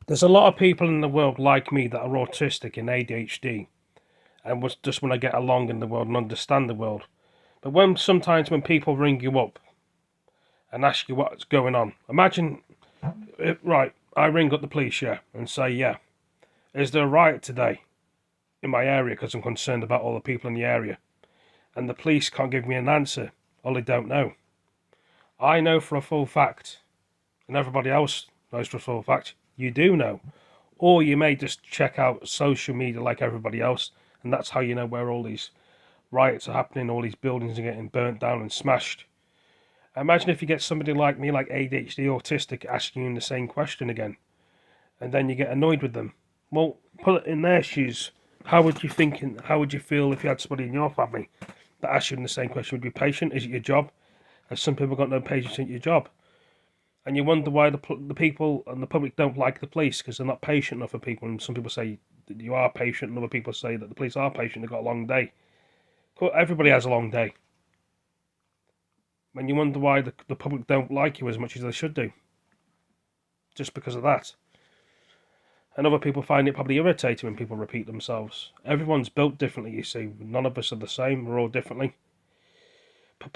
There's a lot of people in the world like me that are autistic and ADHD and just want to get along in the world and understand the world. But sometimes when people ring you up and ask you what's going on, imagine, right, I ring up the police, yeah, and say, yeah, is there a riot today in my area because I'm concerned about all the people in the area? And the police can't give me an answer, or they don't know. I know for a full fact, and everybody else knows for a full fact, you do know. Or you may just check out social media like everybody else, and that's how you know where all these riots are happening, all these buildings are getting burnt down and smashed. Imagine if you get somebody like me, like ADHD, autistic, asking you the same question again, and then you get annoyed with them. Well, put it in their shoes. How would you think? How would you feel if you had somebody in your family that asked you the same question? Would you be patient? Is it your job? As some people got no patience in your job, and you wonder why the people and the public don't like the police because they're not patient enough for people. And some people say that you are patient, and other people say that the police are patient. They've got a long day. Everybody has a long day. And you wonder why the public don't like you as much as they should do, just because of that. And other people find it probably irritating when people repeat themselves. Everyone's built differently, you see. None of us are the same. We're all differently.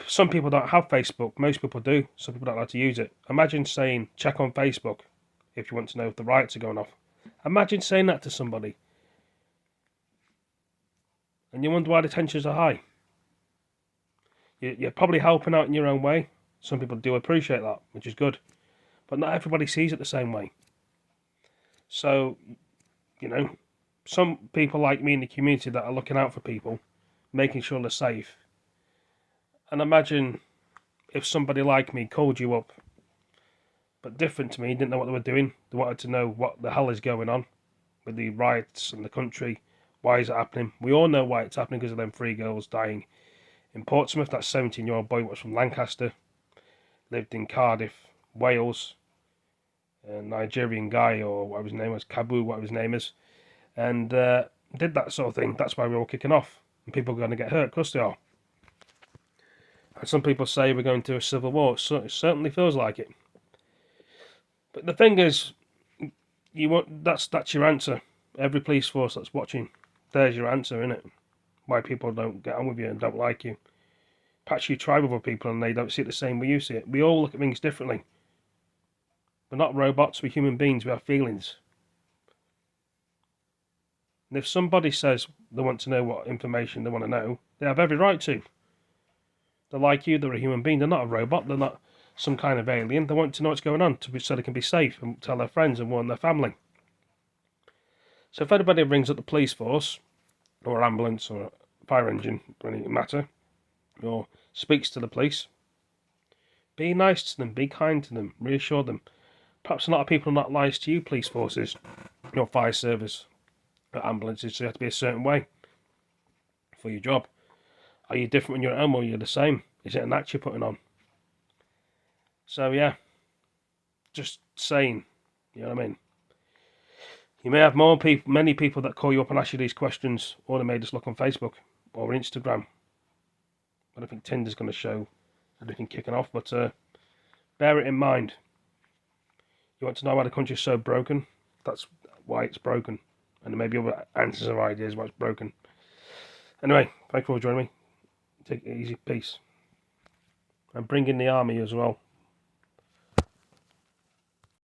Some people don't have Facebook. Most people do. Some people don't like to use it. Imagine saying, check on Facebook if you want to know if the riots are going off. Imagine saying that to somebody. And you wonder why the tensions are high. You're probably helping out in your own way. Some people do appreciate that, which is good. But not everybody sees it the same way. So, some people like me in the community that are looking out for people, making sure they're safe. And imagine if somebody like me called you up, but different to me, didn't know what they were doing. They wanted to know what the hell is going on with the riots in the country. Why is it happening? We all know why it's happening because of them 3 girls dying in Portsmouth. That 17-year-old boy was from Lancaster, lived in Cardiff, Wales, a Nigerian guy, or whatever his name was, Kabu, whatever his name is, and did that sort of thing. That's why we're all kicking off. And people are going to get hurt, of course they are. And some people say we're going to a civil war. It certainly feels like it. But the thing is, that's your answer. Every police force that's watching, there's your answer, isn't it? Why people don't get on with you and don't like you. Perhaps you try with other people and they don't see it the same way you see it. We all look at things differently. We're not robots, we're human beings, we have feelings. And if somebody says they want to know what information they want to know, they have every right to. They're like you, they're a human being, they're not a robot, they're not some kind of alien. They want to know what's going on so they can be safe and tell their friends and warn their family. So if anybody rings up the police force, or ambulance, or fire engine, for any matter, or speaks to the police, be nice to them, be kind to them, reassure them. Perhaps a lot of people are not nice to you, police forces, your fire service, or ambulances, so you have to be a certain way for your job. Are you different when you're at home, or are you the same? Is it an act you're putting on? So yeah, just saying, you know what I mean? You may have many people that call you up and ask you these questions, or they may just look on Facebook or Instagram. I don't think Tinder's going to show everything kicking off, but bear it in mind. You want to know why the country's so broken? That's why it's broken. And there may be other answers or ideas why it's broken. Anyway, thanks for joining me. Take it easy. Peace. And bring in the army as well.